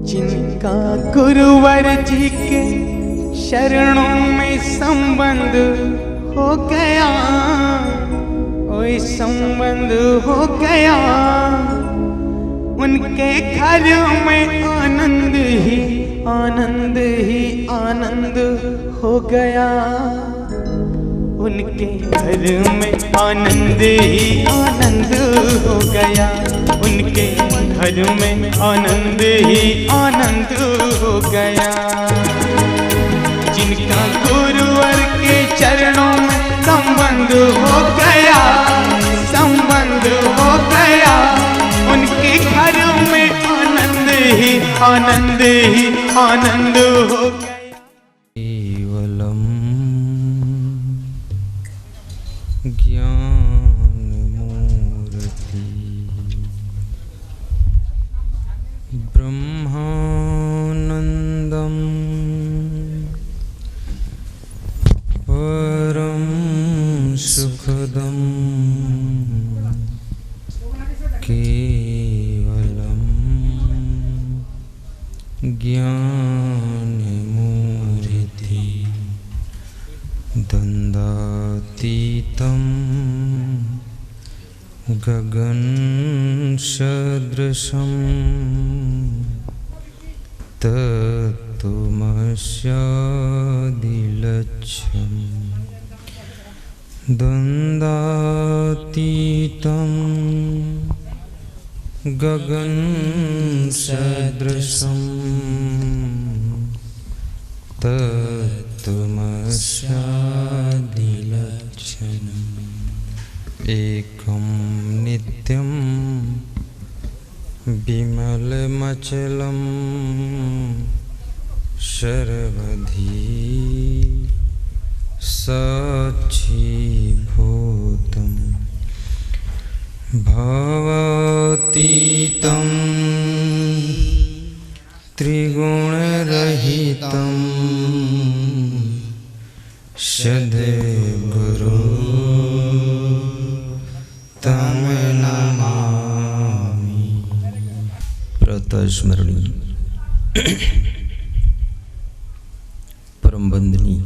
जिनका गुरुवर जी के शरणों में संबंध हो गया, ओए संबंध हो गया, उनके घर में आनंद ही आनंद ही आनंद हो गया। उनके घर में आनंद ही आनंद हो गया, उनके घर में आनंद ही आनंद हो गया। जिनका गुरुवर के चरणों में संबंध हो गया, संबंध हो गया, उनके घर में आनंद ही आनंद ही आनंद हो गया। ब्रह्मानंदं परम सुखदं केवलं ज्ञानमूर्ति द्वन्द्वातीतं गगन सदृशं तत्त्वमस्यादिलक्ष्यं द्वन्द्वातीतं गगन सदृशं तत्त्वमस्यादिलक्ष्यम् एकं नित्यं विमलमचलं सर्वधी साक्षीभूतं भावातीतं त्रिगुणरहितं सद्गुरु तम नमामि। प्रातःस्मरणीय परम वंदनीय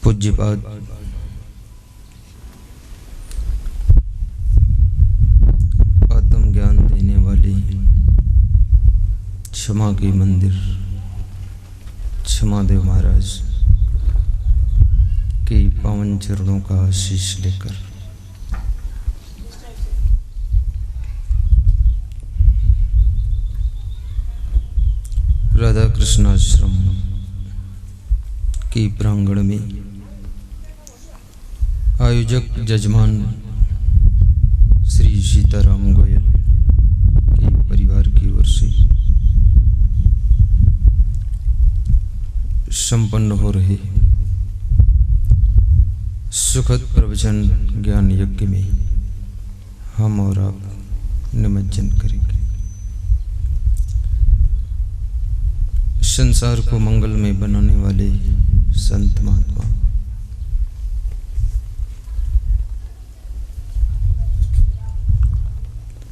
पूज्यपाद आत्म ज्ञान देने वाले क्षमा के मंदिर क्षमा देव महाराज के पावन चरणों का आशीष लेकर राधा कृष्ण आश्रम के प्रांगण में आयोजक जजमान श्री सीताराम गोयल के परिवार की ओर से संपन्न हो रहे सुखद प्रवचन ज्ञान यज्ञ में हम और आप निमज्जन करेंगे। संसार को मंगल में बनाने वाले संत महात्मा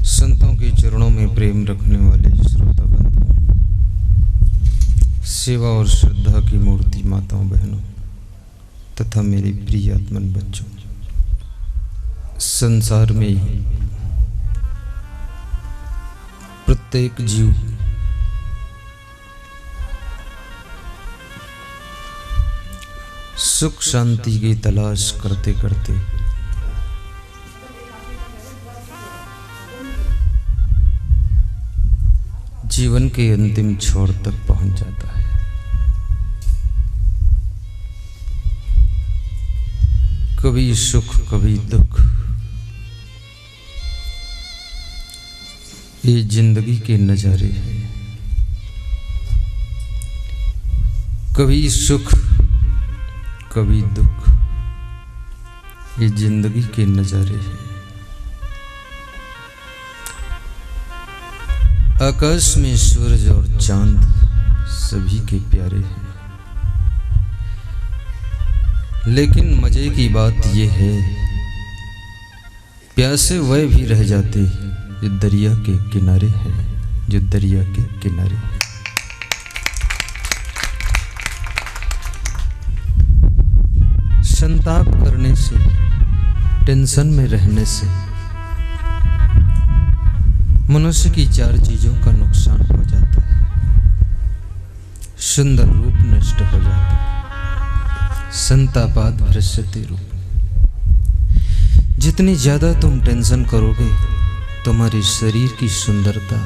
संतों के चरणों में प्रेम रखने वाले श्रोता बंधुओं, सेवा और श्रद्धा की मूर्ति माताओं बहनों तथा मेरे प्रिय आत्मन बच्चों, संसार में प्रत्येक जीव सुख शांति की तलाश करते करते जीवन के अंतिम छोर तक पहुंच जाता है। कभी सुख कभी दुख, ये जिंदगी के नजारे हैं। कभी सुख कभी दुख, ये जिंदगी के नजारे हैं। आकाश में सूरज और चांद सभी के प्यारे हैं, लेकिन मजे की बात यह है प्यासे वह भी रह जाते जो दरिया के किनारे हैं। जो दरिया के किनारे। संताप करने से, टेंशन में रहने से मनुष्य की 4 चीजों का नुकसान हो जाता है। सुंदर रूप नष्ट हो जाता है, संतापाद भ्रश्यते रूप। जितनी ज्यादा तुम टेंशन करोगे, तुम्हारी शरीर की सुंदरता,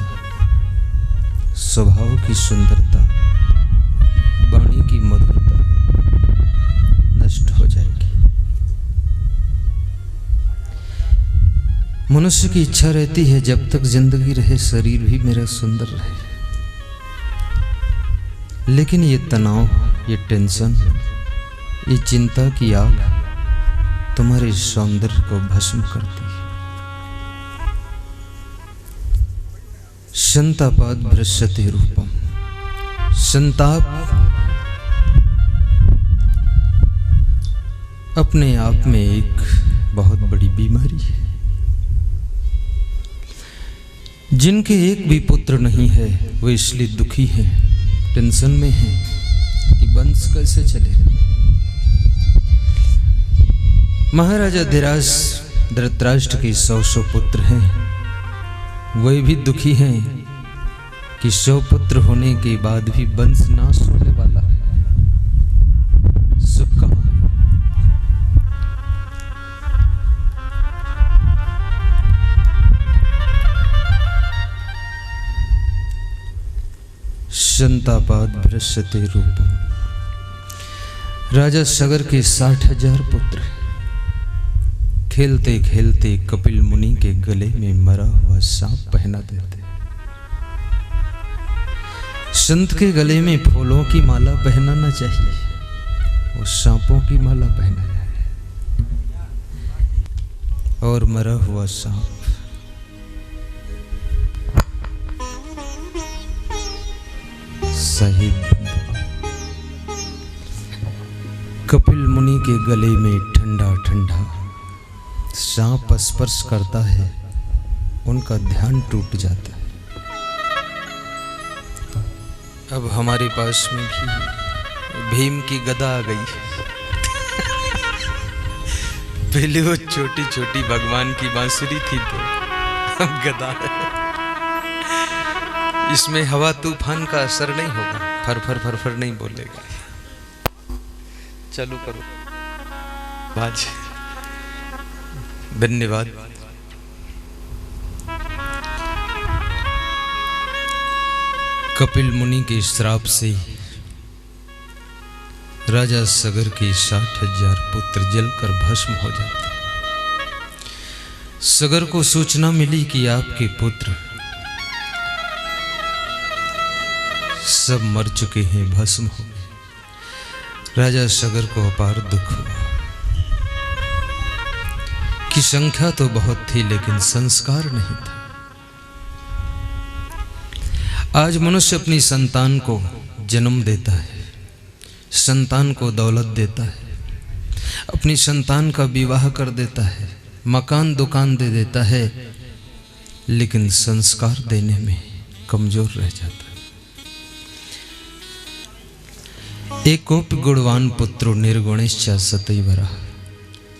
स्वभाव की सुंदरता, वाणी की मधुरता नष्ट हो जाएगी। मनुष्य की इच्छा रहती है जब तक जिंदगी रहे शरीर भी मेरा सुंदर रहे, लेकिन ये तनाव, ये टेंशन, ये चिंता की आग तुम्हारे सौंदर्य को भस्म करती है। संतापाद भ्रश्यते रूपम। संताप अपने आप में एक बहुत बड़ी बीमारी है। जिनके एक भी पुत्र नहीं है वो इसलिए दुखी हैं, टेंशन में हैं कि वंश कैसे चलेगा। महाराजा धृतराष्ट्र के 100 पुत्र हैं, वे भी दुखी हैं कि 100 पुत्र होने के बाद भी वंश नाश होने वाला है। सुख कहाँ है? संतापाद भ्रश्यते रूपम। राजा सगर के 60,000 पुत्र खेलते खेलते कपिल मुनि के गले में मरा हुआ सांप पहना देते। संत के गले में फूलों की माला पहनाना चाहिए, वो सांपों की माला पहना जाए। और मरा हुआ सांप साहिब कपिल मुनि के गले में ठंडा ठंडा सांप स्पर्श करता है, उनका ध्यान टूट जाता है। अब हमारे पास में भी भीम की गदा आ गई। पहले वो छोटी छोटी भगवान की बांसुरी थी, तो अब गदा है। इसमें हवा तूफान का असर नहीं होगा, फर फर फर फर नहीं बोलेगा। चालू करो बाज। धन्यवाद। कपिल मुनि के श्राप से राजा सगर के 60,000 पुत्र जलकर भस्म हो जाते। सगर को सूचना मिली कि आपके पुत्र सब मर चुके हैं, भस्म हो गए। राजा सगर को अपार दुख हुआ कि संख्या तो बहुत थी लेकिन संस्कार नहीं था। आज मनुष्य अपनी संतान को जन्म देता है, संतान को दौलत देता है, अपनी संतान का विवाह कर देता है, मकान दुकान दे देता है, लेकिन संस्कार देने में कमजोर रह जाता है। एकोपि गुणवान पुत्रो निर्गुणश्च सतैवरा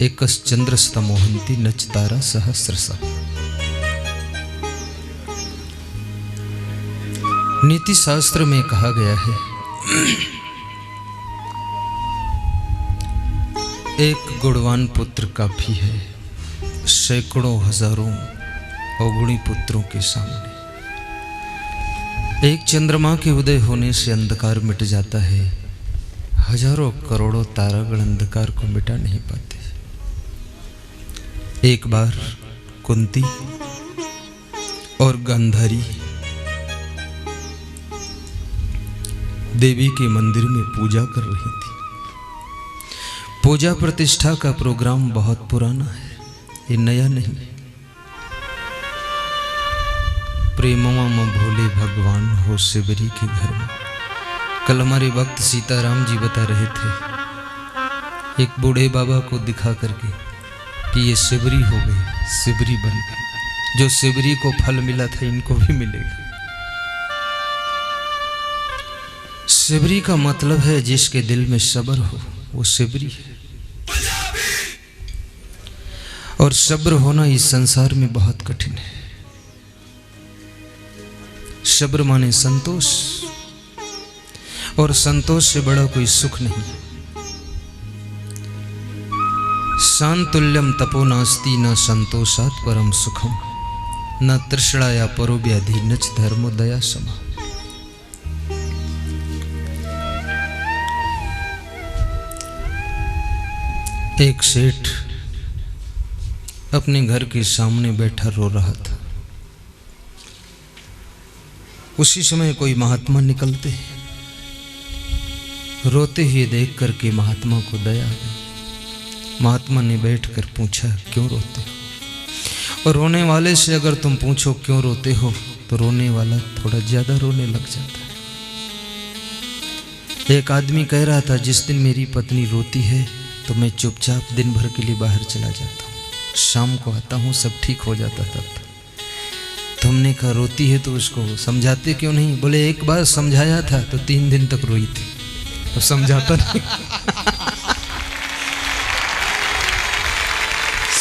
एकश्चंद्रस्तमोहन्ति नचतारा सहस्रशः। नीति शास्त्र में कहा गया है, एक गुणवान पुत्र काफी है सैकड़ों हजारों अवगुणी पुत्रों के सामने। एक चंद्रमा के उदय होने से अंधकार मिट जाता है, हजारों करोड़ों तारागण अंधकार को मिटा नहीं पाते। एक बार कुंती और गांधारी देवी के मंदिर में पूजा कर रही थी। पूजा प्रतिष्ठा का प्रोग्राम बहुत पुराना है, ये नया नहीं। प्रेमवा में भोले भगवान हो शिवरी के घर में। कल हमारे वक्त सीताराम जी बता रहे थे, एक बूढ़े बाबा को दिखा करके कि ये शिवरी हो गई, शिवरी बन गई। जो शिवरी को फल मिला था इनको भी मिलेगा। सिबरी का मतलब है जिसके दिल में सब्र हो, वो सिबरी है। और सब्र होना इस संसार में बहुत कठिन है। सब्र माने संतोष, और संतोष से बड़ा कोई सुख नहीं। शांतुल्यम तपो नास्ति न संतोषात् परम सुखम, न तृष्णाया परो व्याधि न च धर्मो दया समा। एक सेठ अपने घर के सामने बैठा रो रहा था। उसी समय कोई महात्मा निकलते, रोते हुए देख करके महात्मा को दया आ गई। महात्मा ने बैठकर पूछा, क्यों रोते हो? और रोने वाले से अगर तुम पूछो क्यों रोते हो, तो रोने वाला थोड़ा ज्यादा रोने लग जाता है। एक आदमी कह रहा था, जिस दिन मेरी पत्नी रोती है तो मैं चुपचाप दिन भर के लिए बाहर चला जाता हूँ, शाम को आता हूँ, सब ठीक हो जाता तब। तुमने कहा रोती है तो उसको समझाते क्यों नहीं? बोले एक बार समझाया था तो 3 दिन तक रोई थी, तो समझाता नहीं।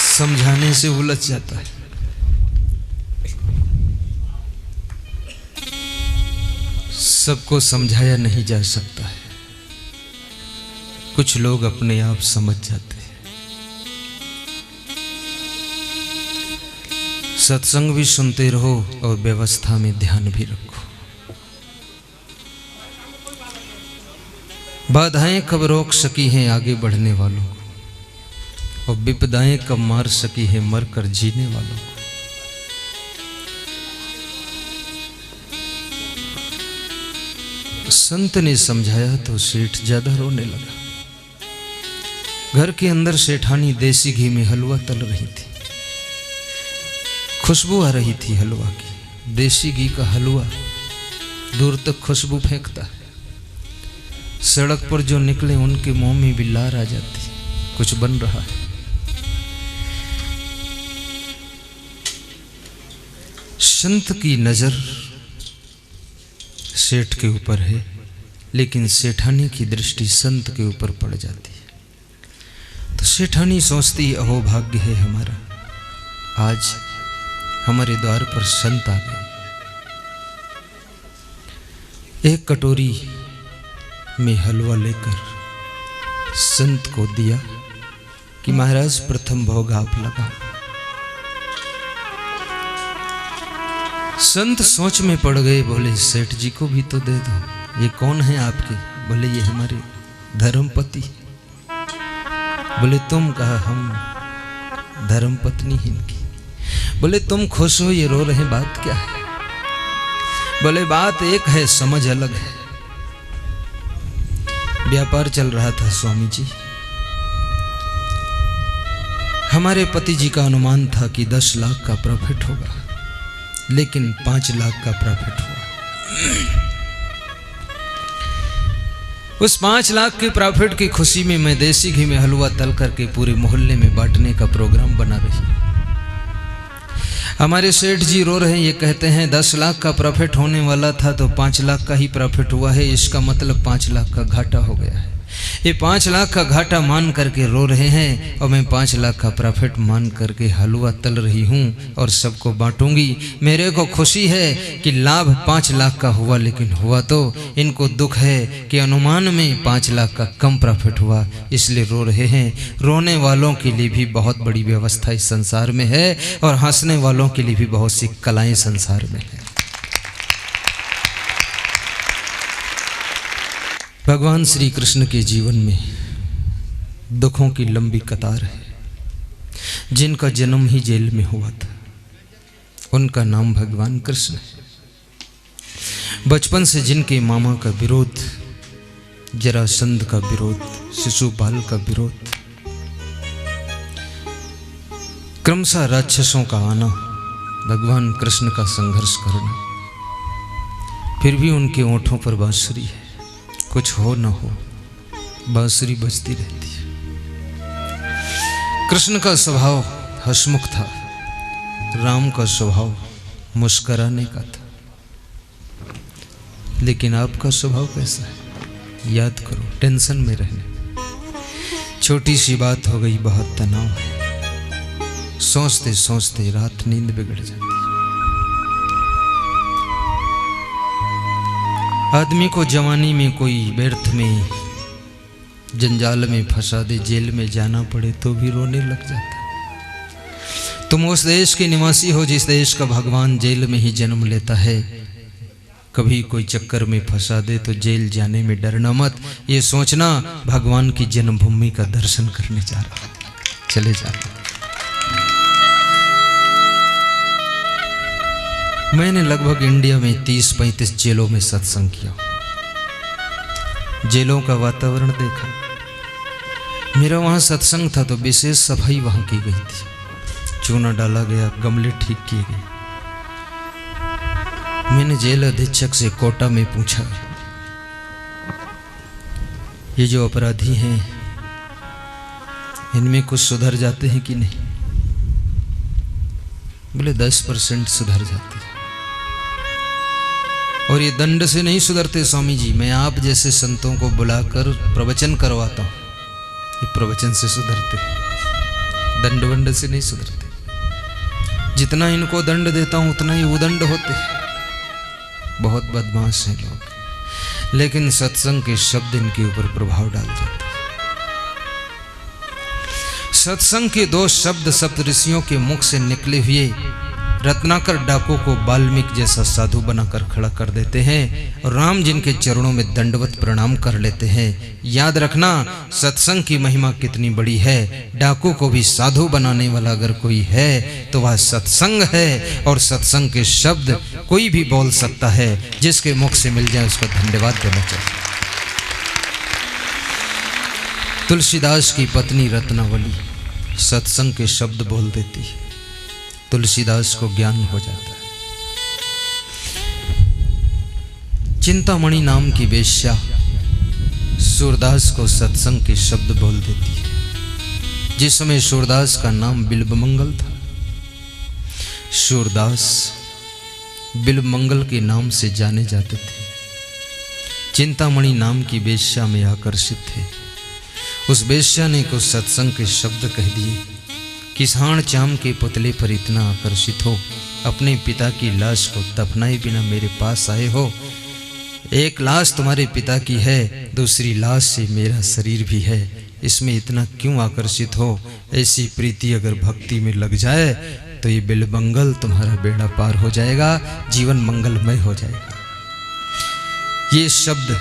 समझाने से उलझ जाता है। सबको समझाया नहीं जा सकता है, कुछ लोग अपने आप समझ जाते हैं। सत्संग भी सुनते रहो और व्यवस्था में ध्यान भी रखो। बाधाएं कब रोक सकी हैं आगे बढ़ने वालों को, और विपदाएं कब मार सकी है मर कर जीने वालों को। संत ने समझाया तो सेठ ज्यादा रोने लगा। घर के अंदर सेठानी देसी घी में हलवा तल रही थी। खुशबू आ रही थी हलवा की। देसी घी का हलवा दूर तक खुशबू फेंकता है। सड़क पर जो निकले उनके मुंह में भी लार आ जाती, कुछ बन रहा है। संत की नजर सेठ के ऊपर है, लेकिन सेठानी की दृष्टि संत के ऊपर पड़ जाती है। तो सेठानी सोचती, अहो भाग्य है हमारा, आज हमारे द्वार पर संत आ गए। एक कटोरी में हलवा लेकर संत को दिया कि महाराज प्रथम भोग आप लगाओ। संत सोच में पड़ गए, बोले सेठ जी को भी तो दे दो। ये कौन है आपके? बोले ये हमारे धर्मपति। बोले तुम कहा? हम धर्मपत्नी ही इनकी। बोले तुम खुश हो, ये रो रहे, बात क्या है? बोले बात एक है, समझ अलग है। व्यापार चल रहा था स्वामी जी। हमारे पति जी का अनुमान था कि 10 लाख का प्रॉफिट होगा, लेकिन 5 लाख का प्रॉफिट हुआ। उस 5 लाख के प्रॉफिट की खुशी में मैं देसी घी में हलवा तल करके पूरे मोहल्ले में बांटने का प्रोग्राम बना रही। हमारे सेठ जी रो रहे हैं, ये कहते हैं 10 लाख का प्रॉफिट होने वाला था तो 5 लाख का ही प्रॉफिट हुआ है, इसका मतलब 5 लाख का घाटा हो गया है। ये 5 लाख का घाटा मान करके रो रहे हैं, और मैं 5 लाख का प्रॉफिट मान करके हलवा तल रही हूँ और सबको बांटूंगी। मेरे को खुशी है कि लाभ 5 लाख का हुआ, लेकिन हुआ तो इनको दुख है कि अनुमान में 5 लाख का कम प्रॉफिट हुआ, इसलिए रो रहे हैं। रोने वालों के लिए भी बहुत बड़ी व्यवस्था इस संसार में है, और हंसने वालों के लिए भी बहुत सी कलाएं संसार में है। भगवान श्री कृष्ण के जीवन में दुखों की लंबी कतार है। जिनका जन्म ही जेल में हुआ था, उनका नाम भगवान कृष्ण है। बचपन से जिनके मामा का विरोध, जरासंध का विरोध, शिशुपाल का विरोध, क्रमशः राक्षसों का आना, भगवान कृष्ण का संघर्ष करना, फिर भी उनके ओंठों पर बांसुरी है। कुछ हो न हो, बांसुरी बजती रहती है। कृष्ण का स्वभाव हंसमुख था, राम का स्वभाव मुस्कुराने का था। लेकिन आपका स्वभाव कैसा है? याद करो, टेंशन में रहने, छोटी सी बात हो गई बहुत तनाव है, सोचते सोचते रात नींद बिगड़ जाती। आदमी को जवानी में कोई व्यर्थ में जंजाल में फंसा दे, जेल में जाना पड़े तो भी रोने लग जाता है। तुम उस देश के निवासी हो जिस देश का भगवान जेल में ही जन्म लेता है। कभी कोई चक्कर में फंसा दे तो जेल जाने में डरना मत, ये सोचना भगवान की जन्मभूमि का दर्शन करने जा रहा, चले जा रहा। मैंने लगभग इंडिया में 30-35 जेलों में सत्संग किया, जेलों का वातावरण देखा। मेरा वहाँ सत्संग था तो विशेष सफाई वहाँ की गई थी, चूना डाला गया, गमले ठीक किए गए। मैंने जेल अधीक्षक से कोटा में पूछा, ये जो अपराधी हैं इनमें कुछ सुधर जाते हैं कि नहीं? बोले 10% सुधर जाते हैं। और ये दंड से नहीं सुधरते स्वामी जी, मैं आप जैसे संतों को बुलाकर प्रवचन करवाता हूँ, ये प्रवचन से सुधरते, दंड वंड से नहीं सुधरते। जितना इनको दंड देता हूँ उतना ही उदंड होते हैं। बहुत बदमाश हैं लोग, लेकिन सत्संग के शब्द इनके ऊपर प्रभाव डाल जाते हैं। सत्संग के 2 शब्द सप्तऋषियों के मुख से निकले हुए रत्नाकर डाकू को वाल्मीकि जैसा साधु बनाकर खड़ा कर देते हैं और राम जिनके चरणों में दंडवत प्रणाम कर लेते हैं। याद रखना सत्संग की महिमा कितनी बड़ी है। डाकू को भी साधु बनाने वाला अगर कोई है तो वह सत्संग है, और सत्संग के शब्द कोई भी बोल सकता है, जिसके मुख से मिल जाए उसको धन्यवाद देना चाहिए। तुलसीदास की पत्नी रत्नावली सत्संग के शब्द बोल देती है, तुलसीदास को ज्ञान हो जाता है। चिंतामणि नाम की वेश्या सूरदास को सत्संग के शब्द बोल देती है। जिस समय सूरदास का नाम बिल्वमंगल था, सूरदास बिल्वमंगल के नाम से जाने जाते थे। चिंतामणि नाम की वेश्या में आकर्षित थे। उस वेश्या ने कुछ सत्संग के शब्द कह दिए, किसान चाम के पुतले पर इतना आकर्षित हो, अपने पिता की लाश को दफनाए बिना मेरे पास आए हो। एक लाश तुम्हारे पिता की है, दूसरी लाश से मेरा शरीर भी है, इसमें इतना क्यों आकर्षित हो? ऐसी प्रीति अगर भक्ति में लग जाए तो ये बिल्वमंगल तुम्हारा बेड़ा पार हो जाएगा, जीवन मंगलमय हो जाएगा। ये शब्द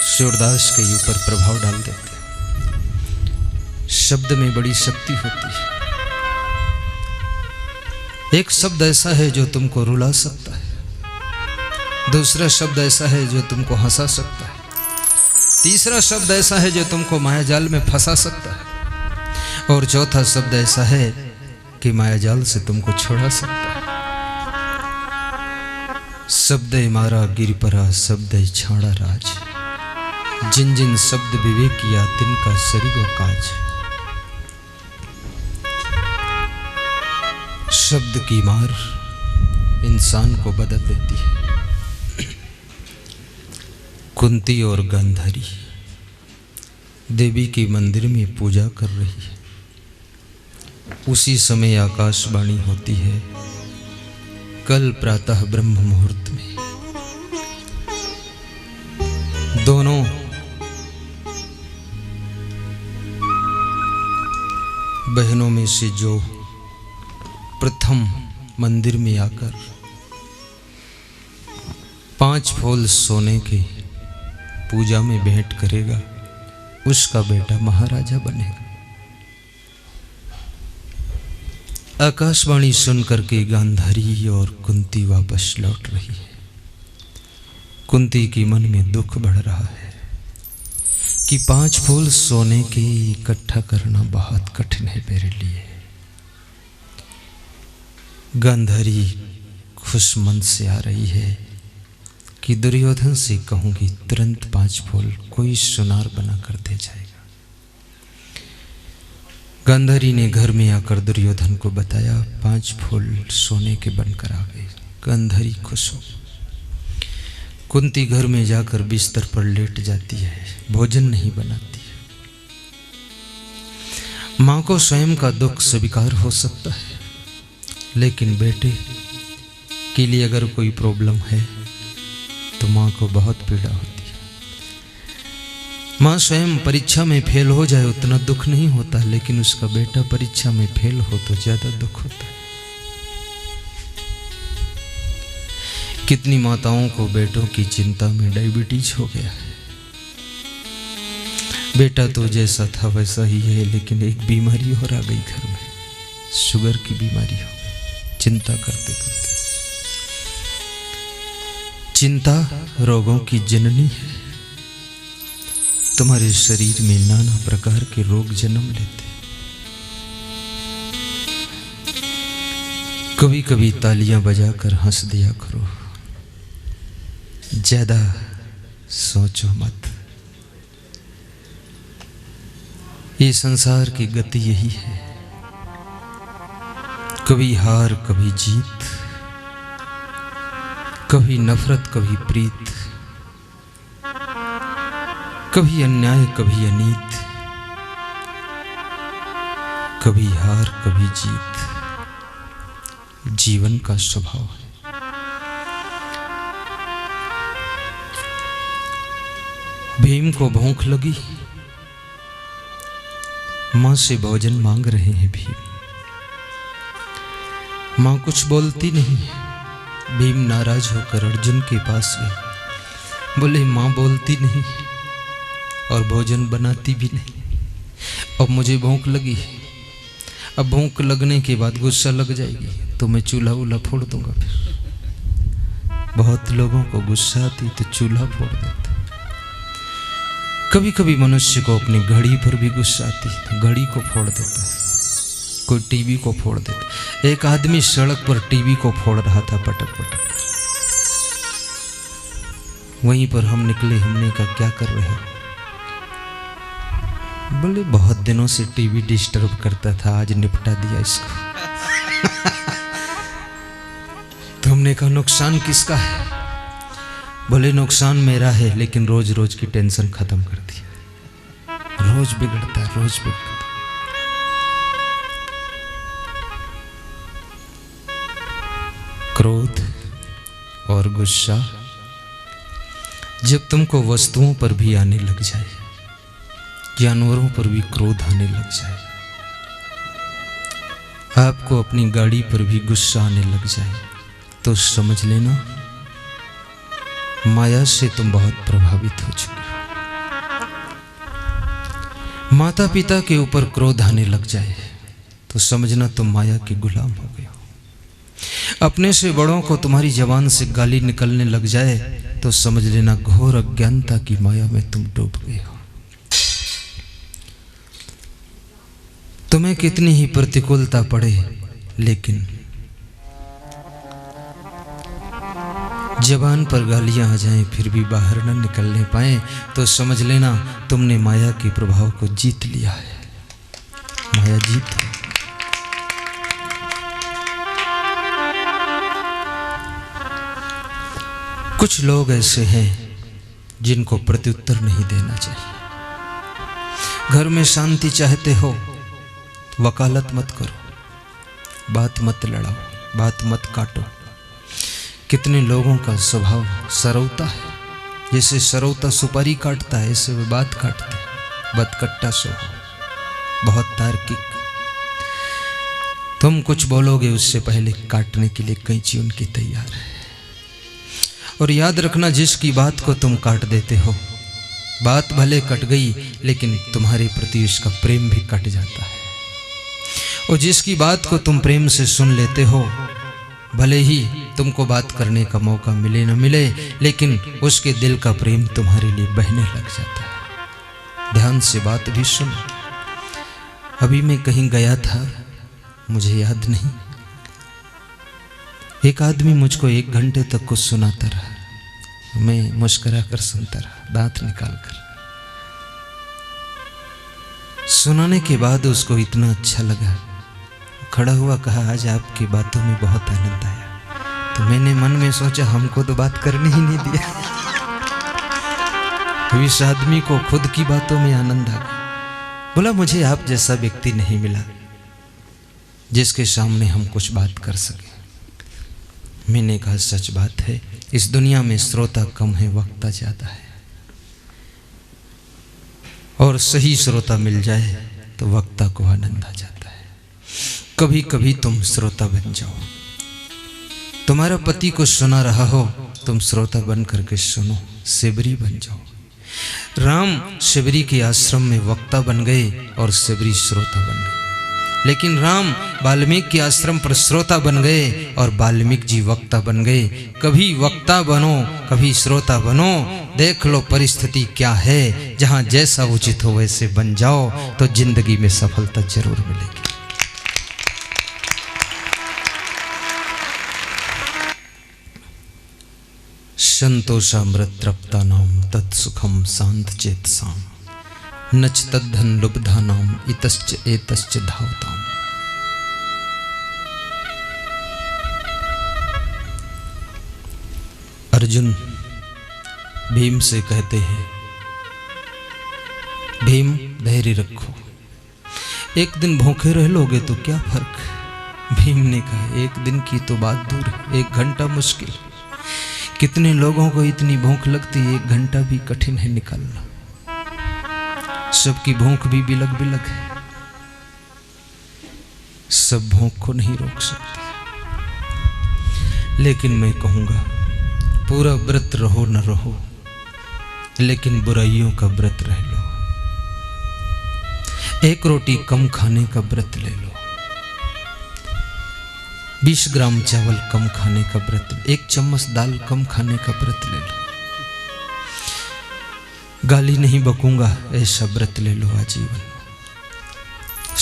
सूरदास के ऊपर प्रभाव डाल देते हैं। शब्द में बड़ी शक्ति होती है। एक शब्द ऐसा है जो तुमको रुला सकता है, दूसरा शब्द ऐसा है जो तुमको हंसा सकता है, तीसरा शब्द ऐसा है जो तुमको मायाजाल में फंसा सकता है, और चौथा शब्द ऐसा है कि मायाजाल से तुमको छुड़ा सकता है। शब्द मारा गिरपरा शब्द छाड़ा राज, जिन जिन शब्द विवेक किया तिनका सरिगो काज। शब्द की मार इंसान को बदल देती है। कुंती और गांधारी देवी के मंदिर में पूजा कर रही है। उसी समय आकाशवाणी होती है, कल प्रातः ब्रह्म मुहूर्त में दोनों बहनों में से जो प्रथम मंदिर में आकर 5 फूल सोने के पूजा में भेंट करेगा, उसका बेटा महाराजा बनेगा। आकाशवाणी सुनकर के गांधारी और कुंती वापस लौट रही है। कुंती के मन में दुख बढ़ रहा है कि 5 फूल सोने के इकट्ठा करना बहुत कठिन है मेरे लिए। गांधारी खुश मन से आ रही है कि दुर्योधन से कहूंगी तुरंत 5 फूल कोई सुनार बना कर दे जाएगा। गांधारी ने घर में आकर दुर्योधन को बताया, 5 फूल सोने के बनकर आ गए। गांधारी खुश हो। कुंती घर में जाकर बिस्तर पर लेट जाती है, भोजन नहीं बनाती है। माँ को स्वयं का दुख स्वीकार हो सकता है, लेकिन बेटे के लिए अगर कोई प्रॉब्लम है तो माँ को बहुत पीड़ा होती है। माँ स्वयं परीक्षा में फेल हो जाए उतना दुख नहीं होता, लेकिन उसका बेटा परीक्षा में फेल हो तो ज्यादा दुख होता है। कितनी माताओं को बेटों की चिंता में डायबिटीज हो गया है। बेटा तो जैसा था वैसा ही है, लेकिन एक बीमारी और आ गई घर में, शुगर की बीमारी हो गई। चिंता करते करते, चिंता रोगों की जननी है। तुम्हारे शरीर में नाना प्रकार के रोग जन्म लेते। कभी कभी तालियां बजाकर हंस दिया करो, ज्यादा सोचो मत। ये संसार की गति यही है, कभी हार कभी जीत, कभी नफरत कभी प्रीत, कभी अन्याय कभी अनीत, कभी हार कभी जीत। जीवन का स्वभाव है। भीम को भूख लगी, मां से भोजन मांग रहे हैं भीम। मां कुछ बोलती नहीं। भीम नाराज होकर अर्जुन के पास गए, बोले मां बोलती नहीं और भोजन बनाती भी नहीं, अब मुझे भूख लगी है। अब भूख लगने के बाद गुस्सा लग जाएगी तो मैं चूल्हा वूल्हा फोड़ दूंगा। फिर बहुत लोगों को गुस्सा आती तो चूल्हा फोड़ देते। कभी कभी मनुष्य को अपनी घड़ी पर भी गुस्सा आती तो घड़ी को फोड़ देता है, कोई टीवी को फोड़ देता। एक आदमी सड़क पर टीवी को फोड़ रहा था पटक पटक। वहीं पर हम निकले, हमने कहा क्या कर रहे हो? बोले बहुत दिनों से टीवी डिस्टर्ब करता था, आज निपटा दिया इसको। तो हमने कहा नुकसान किसका है? बोले नुकसान मेरा है, लेकिन रोज रोज की टेंशन खत्म कर दी। रोज बिगड़ता, रोज बिगड़ता। क्रोध और गुस्सा जब तुमको वस्तुओं पर भी आने लग जाए, जानवरों पर भी क्रोध आने लग जाए, आपको अपनी गाड़ी पर भी गुस्सा आने लग जाए, तो समझ लेना माया से तुम बहुत प्रभावित हो चुके हो। माता पिता के ऊपर क्रोध आने लग जाए तो समझना तुम माया के गुलाम हो गए हो। अपने से बड़ों को तुम्हारी जबान से गाली निकलने लग जाए तो समझ लेना घोर अज्ञानता की माया में तुम डूब गए हो। तुम्हें कितनी ही प्रतिकूलता पड़े, लेकिन जबान पर गालियां आ जाएं फिर भी बाहर न निकलने पाए तो समझ लेना तुमने माया के प्रभाव को जीत लिया है। माया जीत है। कुछ लोग ऐसे हैं जिनको प्रत्युत्तर नहीं देना चाहिए। घर में शांति चाहते हो, वकालत मत करो, बात मत लड़ाओ, बात मत काटो। कितने लोगों का स्वभाव सरौता है, जैसे सरौता सुपारी काटता है ऐसे वे बात काटते हैं। बदकट्टा स्वभाव, बहुत तार्किक। तुम कुछ बोलोगे उससे पहले काटने के लिए कैंची उनकी तैयार है। और याद रखना, जिसकी बात को तुम काट देते हो, बात भले कट गई लेकिन तुम्हारे प्रति उसका प्रेम भी कट जाता है। और जिसकी बात को तुम प्रेम से सुन लेते हो, भले ही तुमको बात करने का मौका मिले न मिले, लेकिन उसके दिल का प्रेम तुम्हारे लिए बहने लग जाता है। ध्यान से बात भी सुन। अभी मैं कहीं गया था, मुझे याद नहीं, एक आदमी मुझको 1 घंटे तक कुछ सुनाता रहा। मैं मुस्कुरा कर सुनता रहा, दांत निकाल कर। सुनाने के बाद उसको इतना अच्छा लगा, खड़ा हुआ कहा आज आपकी बातों में बहुत आनंद आया। तो मैंने मन में सोचा हमको तो बात करने ही नहीं दिया। कभी इस आदमी को खुद की बातों में आनंद आ गया। बोला मुझे आप जैसा व्यक्ति नहीं मिला जिसके सामने हम कुछ बात कर सके। मैंने कहा सच बात है, इस दुनिया में श्रोता कम है, वक्ता ज्यादा है। और सही श्रोता मिल जाए तो वक्ता को आनंद आ जाता है। कभी कभी तुम श्रोता बन जाओ। तुम्हारा पति को सुना रहा हो, तुम श्रोता बन करके सुनो, सेबरी बन जाओ। राम सेबरी के आश्रम में वक्ता बन गए और सेबरी श्रोता बन गए। लेकिन राम वाल्मीकि के आश्रम पर श्रोता बन गए और वाल्मीकि जी वक्ता बन गए। कभी वक्ता बनो, कभी श्रोता बनो। देख लो परिस्थिति क्या है, जहां जैसा उचित हो वैसे बन जाओ तो जिंदगी में सफलता जरूर मिलेगी। संतोषामृत तृप्ता नाम तत्सुखम शांत चेतसाम नच तद्धन लुब्धा नाम इतश्च एतश्च धावताम। अर्जुन भीम से कहते हैं, भीम धैर्य रखो, एक दिन भूखे रह लोगे तो क्या फर्क। भीम ने कहा एक दिन की तो बात दूर है, 1 घंटा मुश्किल। कितने लोगों को इतनी भूख लगती है, 1 घंटा भी कठिन है निकालना। सबकी भूख भी बिलग बिलग है, सब भूख को नहीं रोक सकते। लेकिन मैं कहूंगा पूरा व्रत रहो न रहो, लेकिन बुराइयों का व्रत रह लो। 1 रोटी कम खाने का व्रत ले लो, 20 ग्राम चावल कम खाने का व्रत, 1 चम्मच दाल कम खाने का व्रत ले लो। गाली नहीं बकूंगा ऐसा व्रत ले लो आजीवन।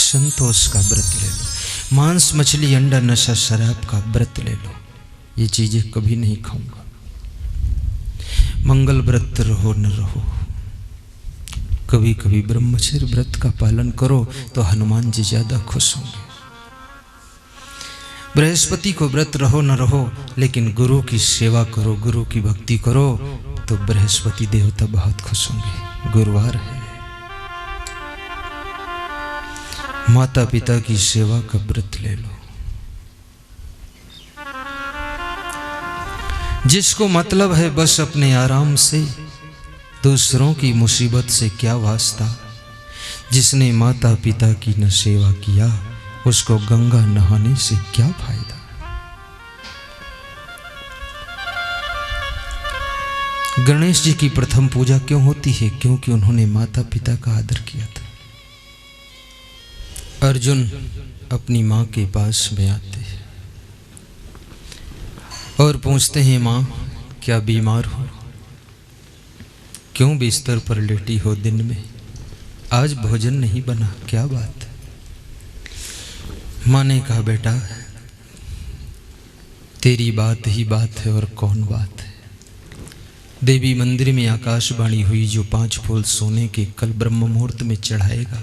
संतोष का व्रत ले लो, मांस मछली अंडा नशा शराब का व्रत ले लो, ये चीजें कभी नहीं खाऊंगा। मंगल व्रत रहो न रहो, कभी कभी ब्रह्मचर्य व्रत का पालन करो तो हनुमान जी ज्यादा खुश होंगे। बृहस्पति को व्रत रहो न रहो, लेकिन गुरु की सेवा करो, गुरु की भक्ति करो तो बृहस्पति देवता बहुत खुश होंगे। गुरुवार है, माता पिता की सेवा का व्रत ले लो। जिसको मतलब है बस अपने आराम से, दूसरों की मुसीबत से क्या वास्ता। जिसने माता पिता की न सेवा किया, उसको गंगा नहाने से क्या फायदा। गणेश जी की प्रथम पूजा क्यों होती है? क्योंकि उन्होंने माता पिता का आदर किया था। अर्जुन अपनी माँ के पास में आते हैं और पूछते हैं, माँ क्या बीमार हो? क्यों बिस्तर पर लेटी हो दिन में? आज भोजन नहीं बना, क्या बात? माँ ने कहा, बेटा तेरी बात ही बात है और कौन बात है। देवी मंदिर में आकाशवाणी हुई, जो 5 फूल सोने के कल ब्रह्म मुहूर्त में चढ़ाएगा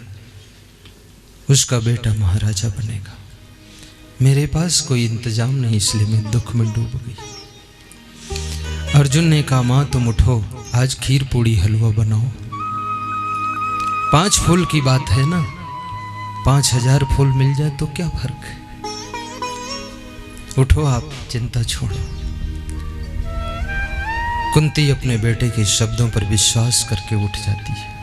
उसका बेटा महाराजा बनेगा। मेरे पास कोई इंतजाम नहीं, इसलिए मैं दुख में डूब गई। अर्जुन ने कहा, माँ तुम उठो, आज खीर पूड़ी हलवा बनाओ। 5 फूल की बात है ना, 5000 फूल मिल जाए तो क्या फर्क है। उठो आप, चिंता छोड़ो। कुंती अपने बेटे के शब्दों पर विश्वास करके उठ जाती है,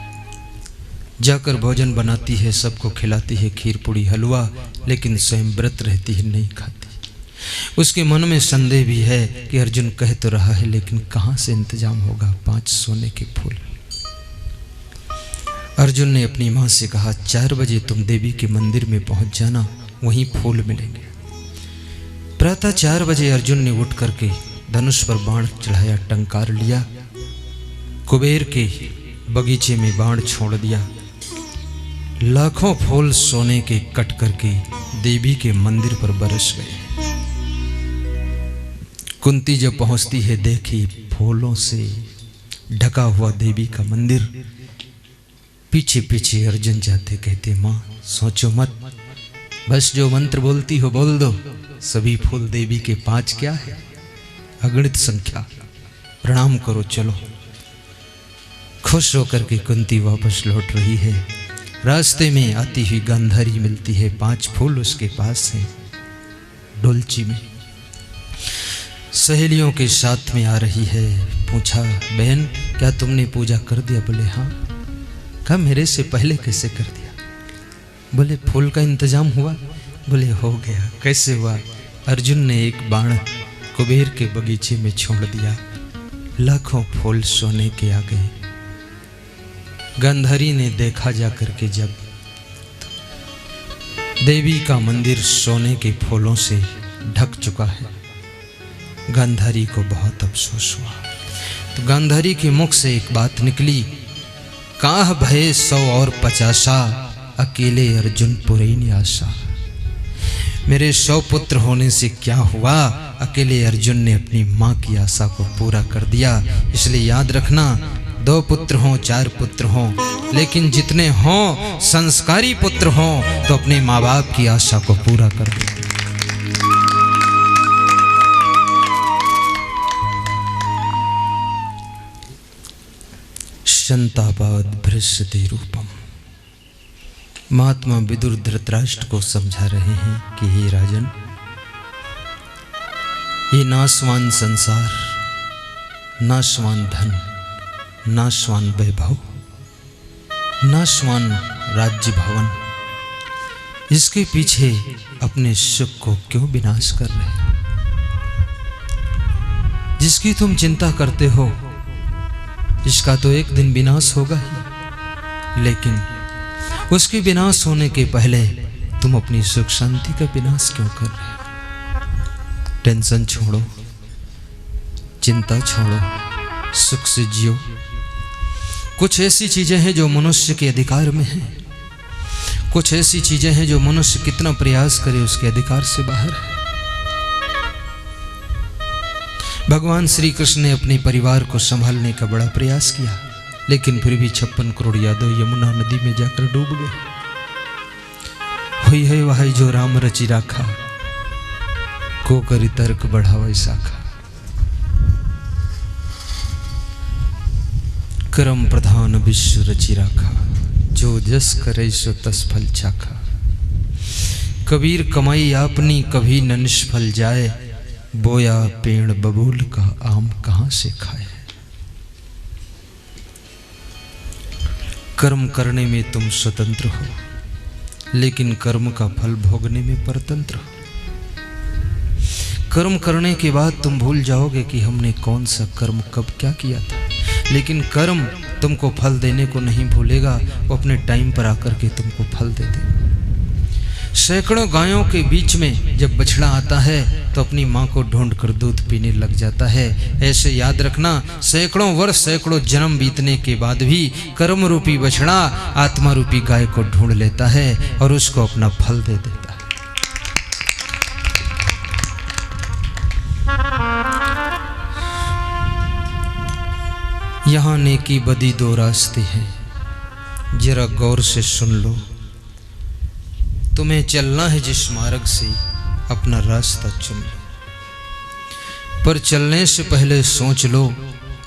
जाकर भोजन बनाती है, सबको खिलाती है खीर पूड़ी हलवा, लेकिन स्वयं व्रत रहती है, नहीं खाती। उसके मन में संदेह भी है कि अर्जुन कह तो रहा है, लेकिन कहाँ से इंतजाम होगा 5 सोने के फूल। अर्जुन ने अपनी माँ से कहा, 4 बजे तुम देवी के मंदिर में पहुंच जाना, वहीं फूल मिलेंगे। प्रातः 4 बजे अर्जुन ने उठ करके धनुष पर बाण चढ़ाया, टंकार लिया, कुबेर के बगीचे में बाण छोड़ दिया। लाखों फूल सोने के कट करके देवी के मंदिर पर बरस गए। कुंती जब पहुंचती है, देखी फूलों से ढका हुआ देवी का मंदिर। पीछे पीछे अर्जुन जाते, कहते, माँ सोचो मत, बस जो मंत्र बोलती हो बोल दो। सभी फूल देवी के 5 क्या है, अगणित संख्या। प्रणाम करो, चलो। खुश होकर के कुंती वापस लौट रही है। रास्ते में आती हुई गांधारी मिलती है, 5 फूल उसके पास हैं डोलची में। सहेलियों के साथ में आ रही है। पूछा, बहन क्या तुमने पूजा कर दिया? बोले हाँ। कहा मेरे से पहले कैसे कर दिया? बोले फूल का इंतजाम हुआ? बोले हो गया। कैसे हुआ? अर्जुन ने एक बाण कुबेर के बगीचे में छोड़ दिया, लाखों फूल सोने के आ गए। गांधारी ने देखा जाकर के जब देवी का मंदिर सोने के फूलों से ढक चुका है, गांधारी को बहुत अफसोस हुआ। तो गांधारी के मुख से एक बात निकली, काह भये 100 और 50, अकेले अर्जुन पुरैन आशा। मेरे 100 पुत्र होने से क्या हुआ, अकेले अर्जुन ने अपनी माँ की आशा को पूरा कर दिया। इसलिए याद रखना, 2 पुत्र हों 4 पुत्र हों, लेकिन जितने हों संस्कारी पुत्र हों तो अपने माँ बाप की आशा को पूरा कर दो। शंतापाद भ्रष्यति रूपम। महात्मा विदुर धृतराष्ट्र को समझा रहे हैं कि हे राजन, ये नाशवान संसार, नाशवान धन, नाशवान वैभव, नाशवान राज्य भवन, इसके पीछे अपने सुख को क्यों विनाश कर रहे हो? जिसकी तुम चिंता करते हो इसका तो एक दिन विनाश होगा ही, लेकिन उसके विनाश होने के पहले तुम अपनी सुख शांति का विनाश क्यों कर रहे हो? टेंशन छोड़ो, चिंता छोड़ो, सुख से जियो। कुछ ऐसी चीजें हैं जो मनुष्य के अधिकार में हैं, कुछ ऐसी चीजें हैं जो मनुष्य कितना प्रयास करे उसके अधिकार से बाहर है। भगवान श्री कृष्ण ने अपने परिवार को संभालने का बड़ा प्रयास किया, लेकिन फिर भी 56 करोड़ यादव यमुना नदी में जाकर डूब गए। हुई है वही जो राम रचि राखा, को करी तर्क बढ़ावा शाखा। कर्म प्रधान विश्व रचि राखा, जो जस करे सो तस फल चाखा। कबीर कमाई आपनी कभी न निष्फल जाए, बोया पेड़ बबूल का आम कहां से खाए। कर्म करने में तुम स्वतंत्र हो, लेकिन कर्म का फल भोगने में परतंत्र हो। कर्म करने के बाद तुम भूल जाओगे कि हमने कौन सा कर्म कब क्या किया था, लेकिन कर्म तुमको फल देने को नहीं भूलेगा, वो अपने टाइम पर आकर के तुमको फल दे देगा। सैकड़ों गायों के बीच में जब बछड़ा आता है तो अपनी माँ को ढूंढ कर दूध पीने लग जाता है। ऐसे याद रखना, सैकड़ों वर्ष सैकड़ों जन्म बीतने के बाद भी कर्म रूपी बछड़ा आत्मा रूपी गाय को ढूंढ लेता है और उसको अपना फल दे देता है। यहाँ नेकी बदी 2 रास्ते हैं, जरा गौर से सुन लो। तुम्हें चलना है जिस मार्ग से, अपना रास्ता चुन लो, पर चलने से पहले सोच लो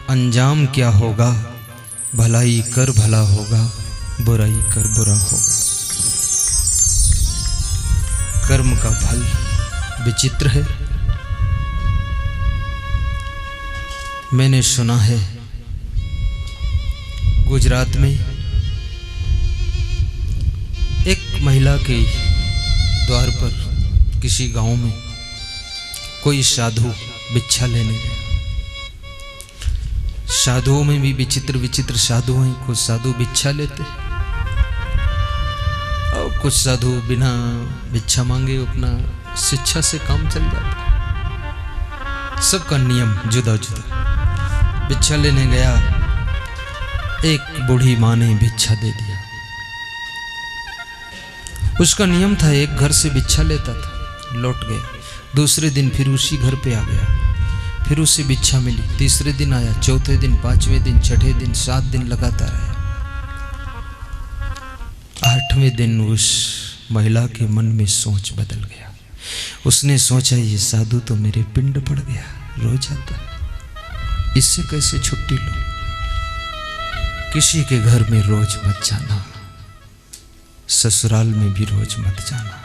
अंजाम क्या होगा। भलाई कर भला होगा, बुराई कर बुरा होगा। कर्म का फल विचित्र है। मैंने सुना है गुजरात में एक महिला के द्वार पर किसी गांव में कोई साधु भिक्षा लेने गया। साधुओं में भी विचित्र विचित्र साधु हैं। कुछ साधु भिक्षा लेते और कुछ साधु बिना भिक्षा मांगे अपना शिक्षा से काम चल जाता। सबका नियम जुदा जुदा। भिक्षा लेने गया, एक बूढ़ी माँ ने भिक्षा दे दिया। उसका नियम था एक घर से भिक्षा लेता था, लौट गया। दूसरे दिन फिर उसी घर पे आ गया, फिर उसे भिक्षा मिली। तीसरे दिन आया, चौथे दिन, 5वें दिन, 6ठे दिन, 7 दिन लगातार आया। 8वें दिन उस महिला के मन में सोच बदल गया। उसने सोचा ये साधु तो मेरे पिंड पड़ गया, रोज आता है, इससे कैसे छुट्टी लो। किसी के घर में रोज मत जाना, ससुराल में भी रोज मत जाना।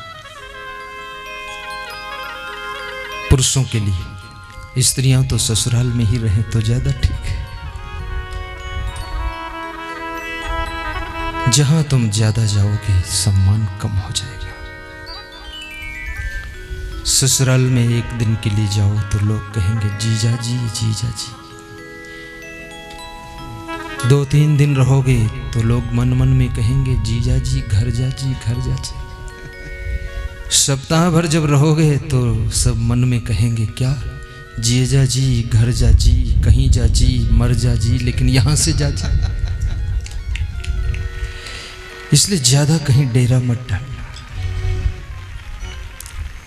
पुरुषों के लिए स्त्रियां तो ससुराल में ही रहें तो ज्यादा ठीक है। जहां तुम ज्यादा जाओगे सम्मान कम हो जाएगा। ससुराल में एक दिन के लिए जाओ तो लोग कहेंगे जीजा जी जीजा जी। 2-3 दिन रहोगे तो लोग मन मन में कहेंगे जीजा जी घर जा जी घर जा जी। सप्ताह भर जब रहोगे तो सब मन में कहेंगे क्या जीजा जी घर जा जी, कहीं जा जी, मर जा जी, लेकिन यहां से जा जी। इसलिए ज्यादा कहीं डेरा मत डालना,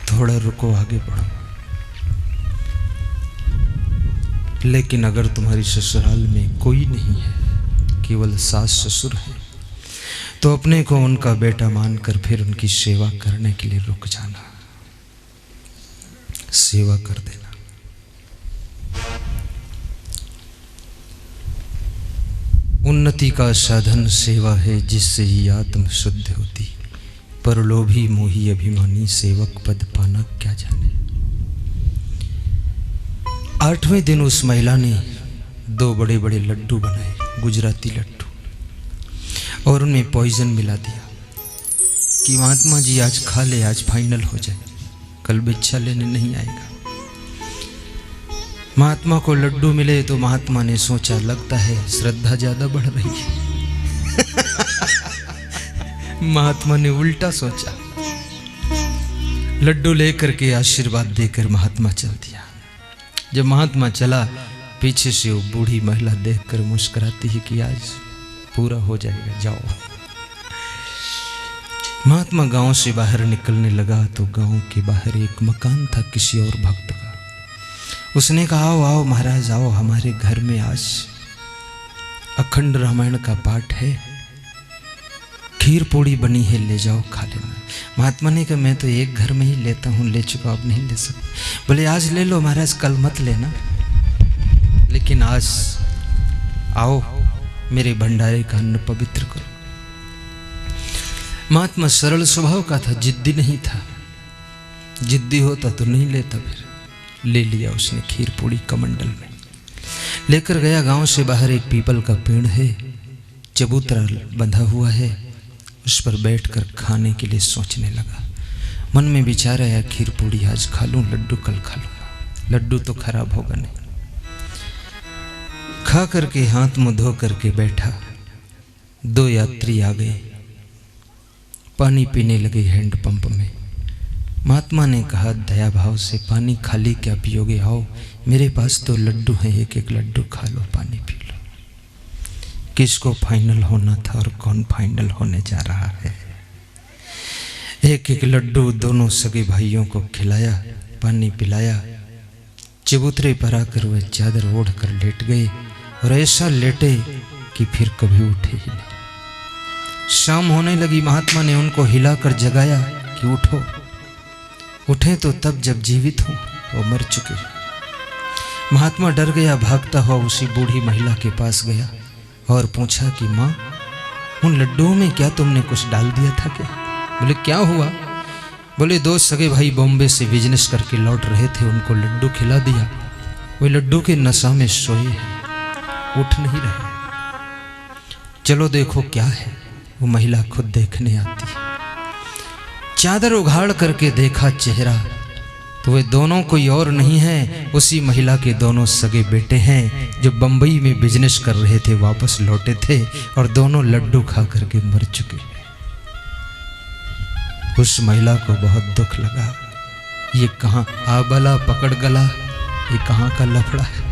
थोड़ा रुको आगे बढ़ो। लेकिन अगर तुम्हारी ससुराल में कोई नहीं है, केवल सास ससुर है, तो अपने को उनका बेटा मानकर फिर उनकी सेवा करने के लिए रुक जाना, सेवा कर देना। उन्नति का साधन सेवा है, जिससे ही आत्म शुद्ध होती। पर लोभी मोही अभिमानी सेवक पद पाना क्या जाने। 8वें दिन उस महिला ने 2 बड़े बड़े लड्डू बनाए, गुजराती लड्डू, और उनमें पॉइजन मिला दिया कि महात्मा जी आज खा ले, आज फाइनल हो जाए, कल भिक्षा लेने नहीं आएगा। महात्मा को लड्डू मिले तो महात्मा ने सोचा लगता है श्रद्धा ज्यादा बढ़ रही है। महात्मा ने उल्टा सोचा, लड्डू लेकर के आशीर्वाद देकर महात्मा चल दिया। जब महात्मा चला, पीछे से वो बूढ़ी महिला देखकर मुस्कुराती है कि आज पूरा हो जाएगा, जाओ। महात्मा गांव से बाहर निकलने लगा तो गांव के बाहर एक मकान था किसी और भक्त का। उसने कहा आओ आओ महाराज आओ, हमारे घर में आज अखंड रामायण का पाठ है, खीर पूड़ी बनी है, ले जाओ खा लेना। महात्मा ने कहा मैं तो एक घर में ही लेता हूँ, ले चुका, अब नहीं ले सकता। बोले आज ले लो महाराज, कल मत लेना, लेकिन आज आओ मेरे भंडारे का अन्न पवित्र करो। महात्मा सरल स्वभाव का था, जिद्दी नहीं था। जिद्दी होता तो नहीं लेता, फिर ले लिया उसने खीर पूड़ी कमंडल में। लेकर गया, गांव से बाहर एक पीपल का पेड़ है, चबूतरा बंधा हुआ है, उस पर बैठकर खाने के लिए सोचने लगा। मन में विचार आया खीर पूड़ी आज खा लूं, लड्डू कल खा लूंगा, लड्डू तो खराब होगा नहीं। खा करके हाथ मुंह धो करके बैठा। 2 यात्री आ गए, पानी पीने लगे हैंडपंप में। महात्मा ने कहा दया भाव से, पानी खाली क्या पियोगे, आओ मेरे पास तो लड्डू हैं, एक एक लड्डू खा लो, पानी पी लो। किसको फाइनल होना था और कौन फाइनल होने जा रहा है। एक एक लड्डू दोनों सगे भाइयों को खिलाया, पानी पिलाया। चबूतरे पर आकर वह चादर ओढ़ कर लेट गए और ऐसा लेटे कि फिर कभी उठे ही नहीं। शाम होने लगी, महात्मा ने उनको हिलाकर जगाया कि उठो। उठे तो तब जब जीवित हूं, वो मर चुके। महात्मा डर गया, भागता हुआ उसी बूढ़ी महिला के पास गया और पूछा कि माँ उन लड्डुओं में क्या तुमने कुछ डाल दिया था क्या? बोले क्या हुआ? बोले 2 सगे भाई बॉम्बे से बिजनेस करके लौट रहे थे, उनको लड्डू खिला दिया, वे लड्डू के नशा में सोए हैं, उठ नहीं रहे। चलो देखो क्या है। वो महिला खुद देखने आती है। चादर उघाड़ करके देखा चेहरा, तो वे दोनों कोई और नहीं है, उसी महिला के दोनों सगे बेटे हैं जो बंबई में बिजनेस कर रहे थे, वापस लौटे थे और दोनों लड्डू खा करके मर चुके। उस महिला को बहुत दुख लगा, ये कहाँ आबला पकड़ गला, ये कहाँ का लफड़ा है,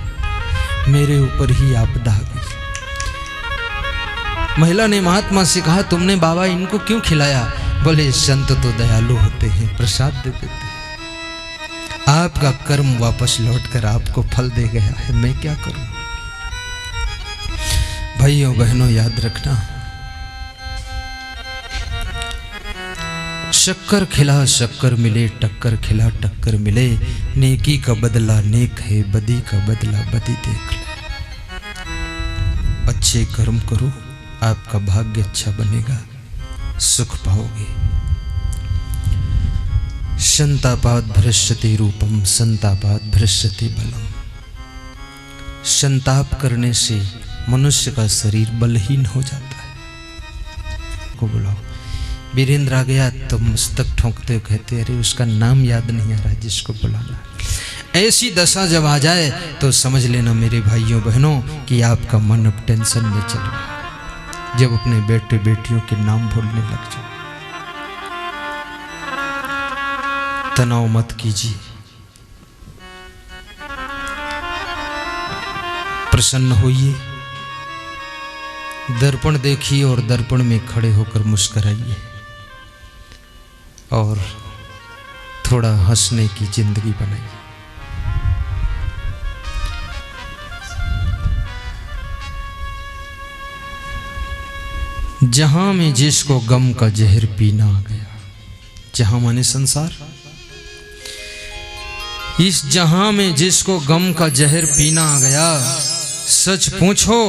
मेरे ऊपर ही आपदा आ गई। महिला ने महात्मा से कहा तुमने बाबा इनको क्यों खिलाया? बोले संत तो दयालु होते हैं, प्रसाद दे देते हैं, आपका कर्म वापस लौटकर आपको फल दे गया है, मैं क्या करूं। भाइयों बहनों याद रखना, शक्कर खिला शक्कर मिले, टक्कर खिला टक्कर मिले, नेकी का बदला नेक है, बदी का बदला बदी देख ले। अच्छा अच्छे कर्म करो, आपका भाग्य अच्छा बनेगा, सुख पाओगे। संतापाद भ्रश्यते रूपम संतापाद भ्रश्यते बलम। संताप करने से मनुष्य का शरीर बलहीन हो जाता है। को बुलाओ। वीरेंद्र आ गया तो मस्तक ठोंकते कहते अरे उसका नाम याद नहीं आ रहा जिसको बुलाना। ऐसी दशा जब आ जाए तो समझ लेना मेरे भाइयों बहनों कि आपका मन अब टेंशन में चल रहा है। जब अपने बेटे बेटियों के नाम भूलने लग जाओ, तनाव मत कीजिए, प्रसन्न होइए, दर्पण देखिए और दर्पण में खड़े होकर मुस्कुराइए और थोड़ा हंसने की जिंदगी बनाइए। जहां में जिसको गम का जहर पीना आ गया, जहां माने संसार, इस जहां में जिसको गम का जहर पीना आ गया, सच पूछो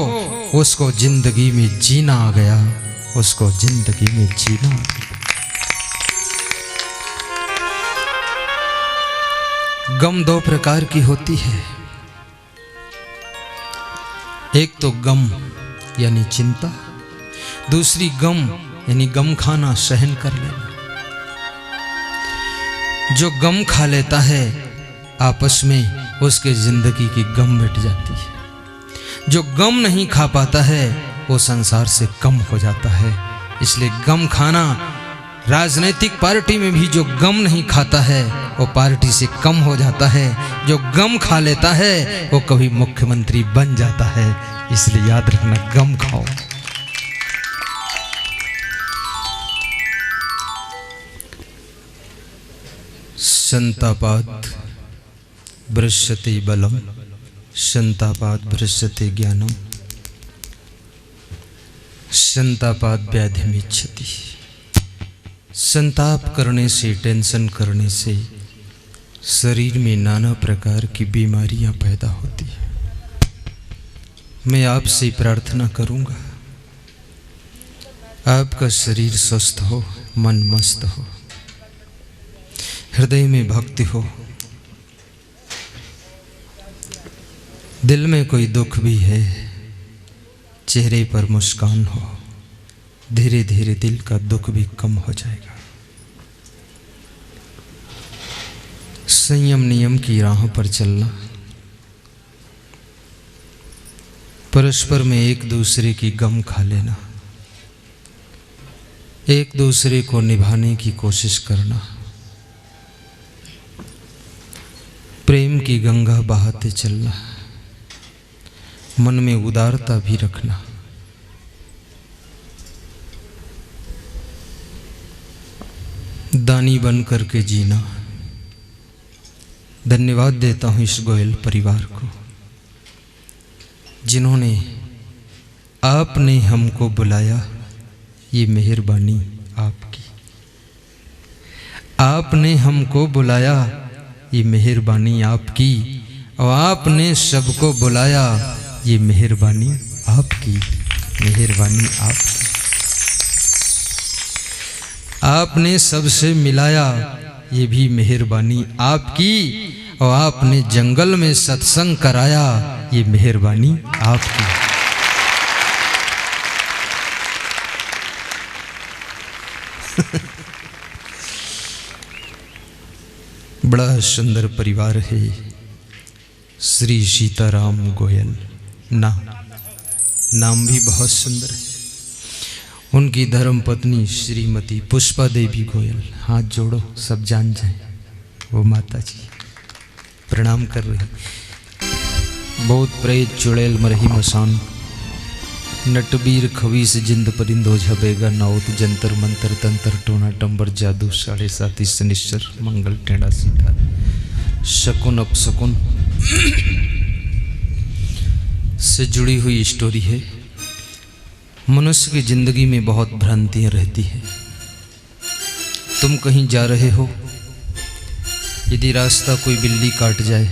उसको जिंदगी में जीना आ गया, उसको जिंदगी में जीना आ गया। गम दो प्रकार की होती है, एक तो गम यानी चिंता, दूसरी गम यानी गम खाना, सहन कर लेना। जो गम खा लेता है आपस में उसके जिंदगी की गम मिट जाती है। जो गम नहीं खा पाता है वो संसार से कम हो जाता है। इसलिए गम खाना, राजनीतिक पार्टी में भी जो गम नहीं खाता है वो पार्टी से कम हो जाता है। जो गम खा लेता है वो कभी मुख्यमंत्री बन जाता है। इसलिए याद रखना, गम खाओ। संतापाद भ्रश्यते बलम संतापाद भ्रश्यते ज्ञानम संतापाद व्याधिमिच्छति। संताप करने से, टेंशन करने से शरीर में नाना प्रकार की बीमारियां पैदा होती हैं। मैं आपसे प्रार्थना करूंगा आपका शरीर स्वस्थ हो, मन मस्त हो, हृदय में भक्ति हो, दिल में कोई दुख भी है, चेहरे पर मुस्कान हो, धीरे धीरे दिल का दुख भी कम हो जाएगा। संयम नियम की राह पर चलना, परस्पर में एक दूसरे की गम खा लेना, एक दूसरे को निभाने की कोशिश करना, प्रेम की गंगा बहाते चलना, मन में उदारता भी रखना। दानी बन करके जीना। धन्यवाद देता हूँ इस गोयल परिवार को जिन्होंने आपने हमको बुलाया। ये मेहरबानी आपकी, आपने हमको बुलाया, ये मेहरबानी आपकी, और आपने सबको बुलाया, ये मेहरबानी आपकी, मेहरबानी आपकी। आपने सबसे मिलाया, ये भी मेहरबानी आपकी, और आपने जंगल में सत्संग कराया, ये मेहरबानी आपकी। बड़ा सुंदर परिवार है श्री सीताराम गोयल। नाम भी बहुत सुंदर है। उनकी धर्म पत्नी श्रीमती पुष्पा देवी गोयल। हाथ जोड़ो, सब जान जाए वो माता जी प्रणाम कर रही। बहुत प्रेत चुड़ैल मरही मसान, नटबीर खवीस जिंद परिंदो झबेगा, नौत जंतर मंतर तंत्र टोना टंबर जादू, 7.5 शनिश्चर मंगल टेढ़ा सीधा, शकुन अपशकुन से जुड़ी हुई स्टोरी है। मनुष्य की जिंदगी में बहुत भ्रांतियां रहती है। तुम कहीं जा रहे हो, यदि रास्ता कोई बिल्ली काट जाए,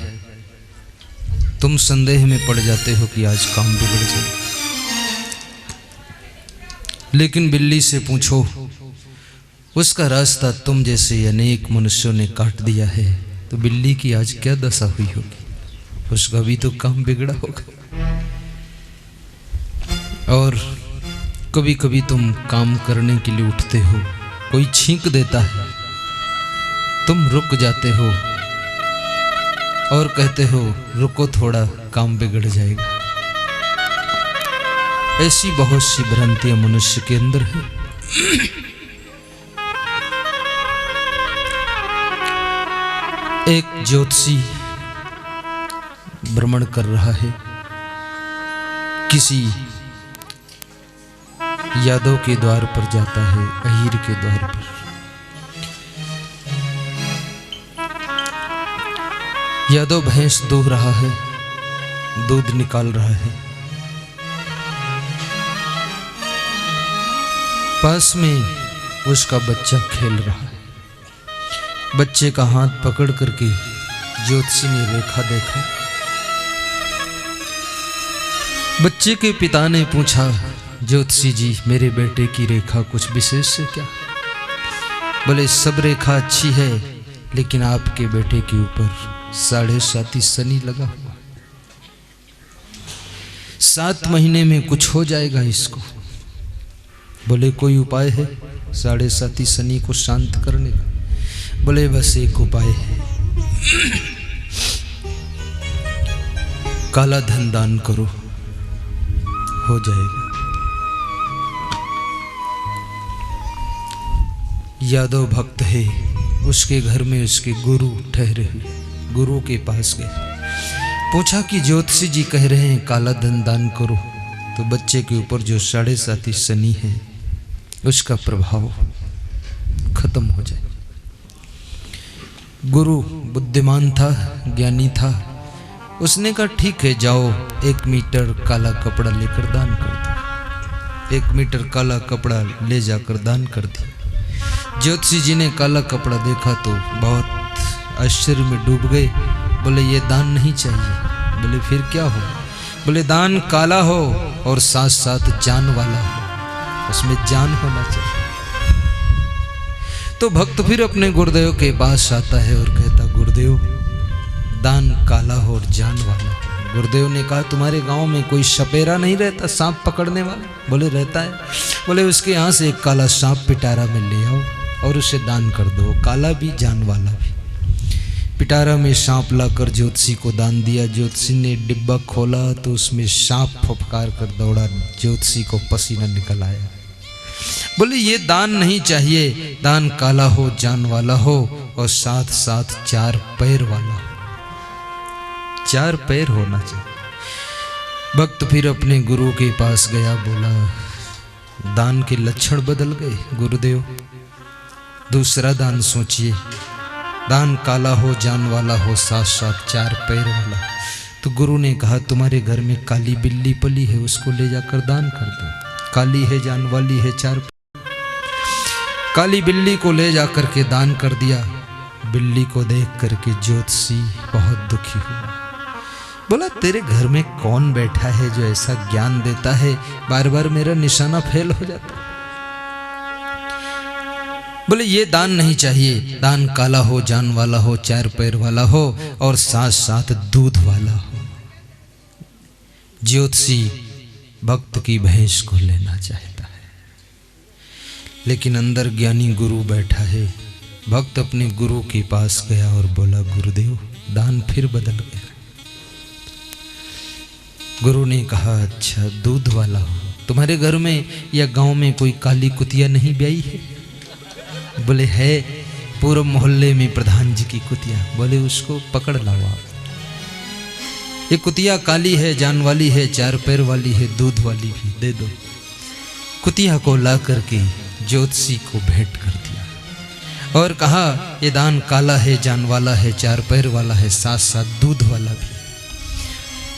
तुम संदेह में पड़ जाते हो कि आज काम बिगड़ जाए। लेकिन बिल्ली से पूछो, उसका रास्ता तुम जैसे अनेक मनुष्यों ने काट दिया है, तो बिल्ली की आज क्या दशा हुई होगी? उसका भी तो काम बिगड़ा होगा। और कभी कभी तुम काम करने के लिए उठते हो, कोई छींक देता है, तुम रुक जाते हो और कहते हो रुको थोड़ा, काम बिगड़ जाएगा। ऐसी बहुत सी भ्रांतियां मनुष्य के अंदर है। एक ज्योतिषी भ्रमण कर रहा है, किसी यादव के द्वार पर जाता है, अहीर के द्वार पर। यादव भैंस दूह रहा है, दूध निकाल रहा है। पास में उसका बच्चा खेल रहा है। बच्चे का हाथ पकड़ करके ज्योतिषी ने रेखा देखा। बच्चे के पिता ने पूछा, ज्योतिषी जी मेरे बेटे की रेखा कुछ विशेष है क्या? बोले सब रेखा अच्छी है, लेकिन आपके बेटे के ऊपर 7.5 शनि लगा हुआ, 7 महीने में कुछ हो जाएगा इसको। बोले कोई उपाय है 7.5 शनि को शांत करने का? बोले बस एक उपाय है, काला धन दान करो, हो जाएगा। यादव भक्त है, उसके घर में उसके गुरु ठहरे हुए, गुरु के पास गए, पूछा कि ज्योतिषी जी कह रहे हैं काला धन दान करो, तो बच्चे के ऊपर जो 7.5 शनि है उसका प्रभाव खत्म हो जाए। गुरु बुद्धिमान था, ज्ञानी था, उसने कहा ठीक है जाओ 1 मीटर काला कपड़ा लेकर दान कर दो। 1 मीटर काला कपड़ा ले जाकर दान कर दिया। ज्योतिषी जी ने काला कपड़ा देखा तो बहुत आश्चर्य में डूब गए। बोले ये दान नहीं चाहिए। बोले फिर क्या हो? बोले दान काला हो और साथ साथ जान वाला हो, उसमें जान होना चाहिए। तो भक्त फिर अपने गुरुदेव के पास आता है और कहता गुरुदेव दान काला हो और जान वाला हो। गुरुदेव ने कहा तुम्हारे गांव में कोई सपेरा नहीं रहता, सांप पकड़ने वाला? बोले रहता है। बोले उसके यहाँ से एक काला सांप पिटारा में ले आओ और उसे दान कर दो, काला भी जान वाला भी। पिटारा में सांप लाकर ज्योतिषी को दान दिया। ज्योतिषी ने डिब्बा खोला तो उसमें सांप फफकार कर दौड़ा, ज्योतिषी को पसीना निकल आया। बोले ये दान नहीं चाहिए, दान काला हो, जान वाला हो और साथ साथ 4 पैर वाला हो, 4 पैर होना चाहिए। भक्त फिर अपने गुरु के पास गया, बोला दान के लक्षण बदल गए गुरुदेव, दूसरा दान सोचिए, दान काला हो, जान वाला हो, साथ साथ 4 पैर वाला। तो गुरु ने कहा तुम्हारे घर में काली बिल्ली पली है, उसको ले जाकर दान कर दो, काली है, जान वाली है, 4 काली बिल्ली को ले जाकर के दान कर दिया। बिल्ली को देख करके ज्योतिषी बहुत दुखी हुआ। बोला तेरे घर में कौन बैठा है जो ऐसा ज्ञान देता है, बार बार मेरा निशाना फेल हो जाता है। बोले ये दान नहीं चाहिए, दान काला हो, जान वाला हो, 4 पैर वाला हो और साथ साथ दूध वाला हो। ज्योतिषी भक्त की भैंस को लेना चाहता है, लेकिन अंदर ज्ञानी गुरु बैठा है। भक्त अपने गुरु के पास गया और बोला गुरुदेव दान फिर बदल गया। गुरु ने कहा अच्छा दूध वाला हो, तुम्हारे घर में या गांव में कोई काली कुतिया नहीं ब्याई है? बोले है, पूरे मोहल्ले में प्रधान जी की कुतिया। बोले उसको पकड़ लाओ आप, ये कुतिया काली है, जान वाली है, 4 पैर वाली है, दूध वाली भी, दे दो। कुतिया को ला करके ज्योतिषी को भेंट कर दिया और कहा ये दान काला है, जान वाला है, 4 पैर वाला है, साथ साथ दूध वाला भी।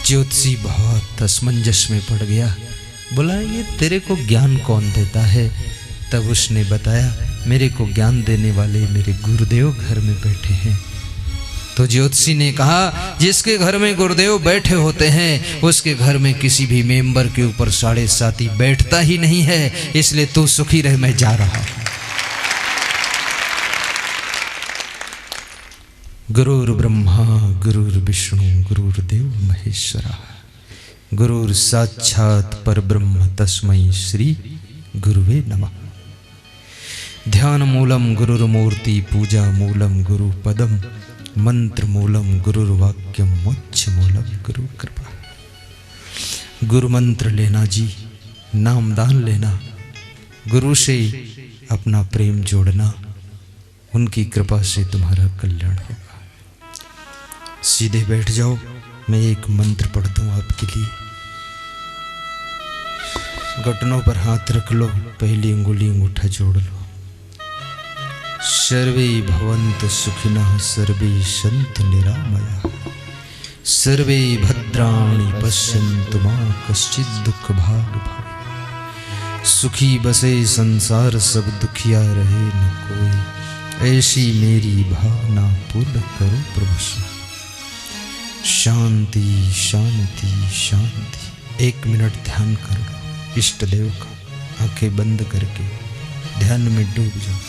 ज्योतिषी बहुत असमंजस में पड़ गया। बोला ये तेरे को ज्ञान कौन देता है? तब उसने बताया मेरे को ज्ञान देने वाले मेरे गुरुदेव घर में बैठे हैं, तो ज्योतिषी ने कहा, जिसके घर में गुरुदेव बैठे होते हैं उसके घर में किसी भी मेंबर के ऊपर 7.5 बैठता ही नहीं है, इसलिए तू सुखी रह, मैं जा रहा हूं। गुरुर् ब्रह्मा गुरुर्विष्णु गुरुर्देव महेश्वरा, गुरुर् साक्षात परब्रह्म तस्मै श्री गुरुवे नमः। ध्यान मूलम गुरुर्मूर्ति, पूजा मूलम गुरु पदम, मंत्र मूलम गुरुर्वाक्यम, मोक्ष मूलम गुरु कृपा। गुरु मंत्र लेना जी, नामदान लेना, गुरु से अपना प्रेम जोड़ना, उनकी कृपा से तुम्हारा कल्याण होगा। सीधे बैठ जाओ, मैं एक मंत्र पढ़ता हूँ आपके लिए। घुटनों पर हाथ रख लो, पहली अंगुली अंगूठा जोड़ लो। सर्वे भवन्तु सुखिनः, सर्वे सन्तु निरामयाः, सर्वे भद्राणि पश्यन्तु मा कश्चित् दुःख भाग् भवेत्। सुखी बसे संसार, सब दुखिया रहे न कोई, ऐसी मेरी भावना पूर्ण करो प्रभु। शांति शांति शांति। 1 मिनट ध्यान करो इष्ट देव का। आंखें बंद करके ध्यान में डूब जाओ।